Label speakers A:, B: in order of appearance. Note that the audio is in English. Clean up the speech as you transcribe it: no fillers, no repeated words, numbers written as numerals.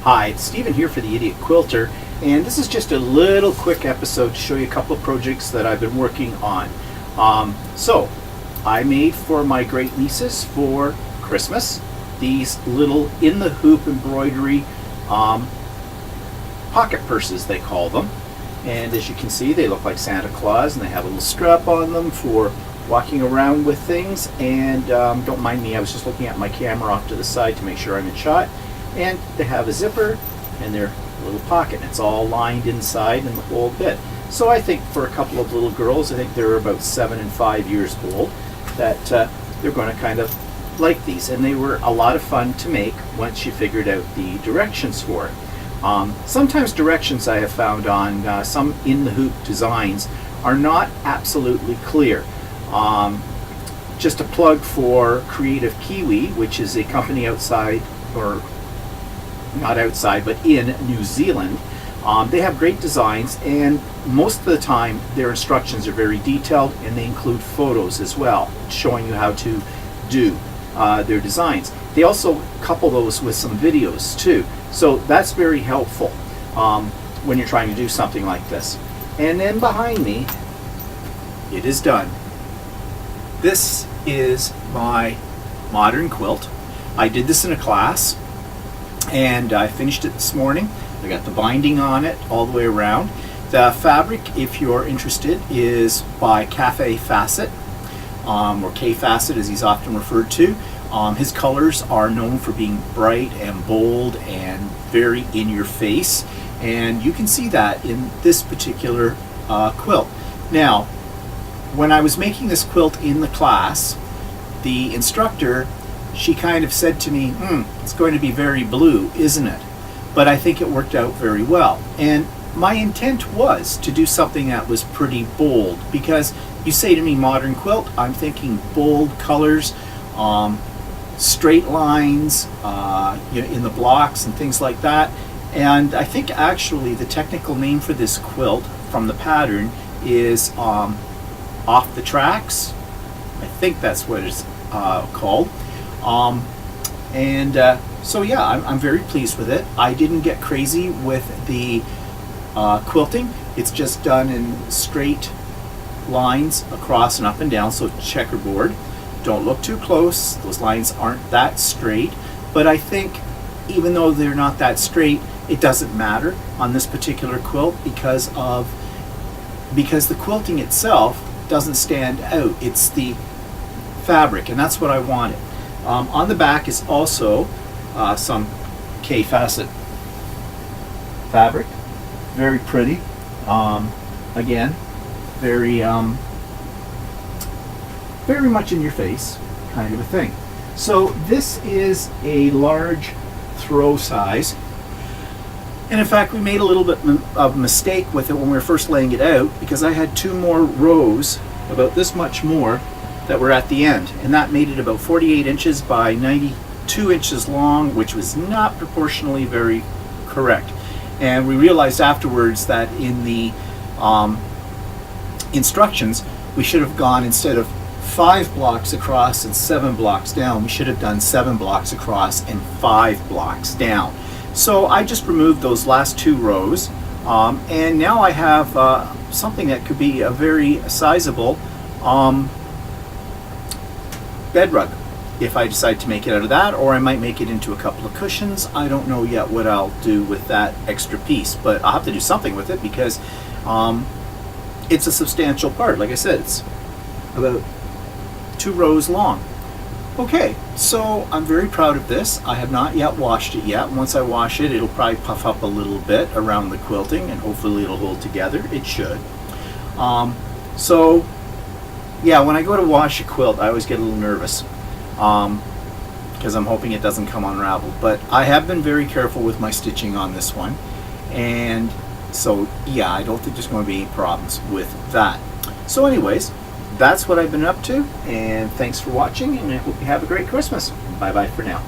A: Hi, it's Stephen here for the Idiot Quilter, and this is just a little quick episode to show you a couple of projects that I've been working on. So, I made for my great nieces for Christmas these little in-the-hoop embroidery pocket purses, they call them. And as you can see, they look like Santa Claus, and they have a little strap on them for walking around with things. And don't mind me, I was just looking at my camera off to the side to make sure I'm in shot. And they have a zipper and their little pocket. It's all lined inside and the whole bit. So I think for a couple of little girls, I think they're about 7 and 5 years old, that they're going to kind of like these. And they were a lot of fun to make once you figured out the directions for it. Sometimes directions I have found on some in-the-hoop designs are not absolutely clear. Just a plug for Creative Kiwi, which is a company outside, or not outside, but in New Zealand. They have great designs, and most of the time their instructions are very detailed, and they include photos as well, showing you how to do their designs. They also couple those with some videos too, so that's very helpful when you're trying to do something like this. And then behind me, it is done. This is my Modern Quilt. I did this in a class, and I finished it this morning. I got the binding on it all the way around. The fabric, if you're interested, is by Cafe Facet, or K Facet as he's often referred to. His colors are known for being bright and bold and very in your face, and you can see that in this particular quilt. Now, when I was making this quilt in the class, the instructor, she kind of said to me, it's going to be very blue, isn't it? But I think it worked out very well. And my intent was to do something that was pretty bold, because you say to me Modern Quilt, I'm thinking bold colors, straight lines in the blocks and things like that. And I think actually the technical name for this quilt from the pattern is Off the Tracks. I think that's what it's called. So yeah, I'm very pleased with it. I didn't get crazy with the quilting. It's just done in straight lines across and up and down, so checkerboard. Don't look too close, those lines aren't that straight, but I think even though they're not that straight, it doesn't matter on this particular quilt because the quilting itself doesn't stand out. It's the fabric, and that's what I wanted. On the back is also some K Facet fabric, very pretty. Again, very much in your face kind of a thing. So this is a large throw size, and in fact we made a little bit of a mistake with it when we were first laying it out, because I had 2 more rows, about this much more, that were at the end, and that made it about 48 inches by 92 inches long, which was not proportionally very correct. And we realized afterwards that in the instructions we should have gone, instead of 5 blocks across and 7 blocks down, we should have done 7 blocks across and 5 blocks down. So I just removed those last 2 rows, and now I have something that could be a very sizable bed rug, if I decide to make it out of that, or I might make it into a couple of cushions. I don't know yet what I'll do with that extra piece, but I'll have to do something with it, because it's a substantial part. Like I said, it's about 2 rows long. Okay, so I'm very proud of this. I have not yet washed it yet. Once I wash it, it'll probably puff up a little bit around the quilting, and hopefully it'll hold together. It should. So yeah, when I go to wash a quilt, I always get a little nervous, because I'm hoping it doesn't come unraveled. But I have been very careful with my stitching on this one, and so yeah, I don't think there's going to be any problems with that. So anyways, that's what I've been up to, and thanks for watching, and I hope you have a great Christmas. Bye bye for now.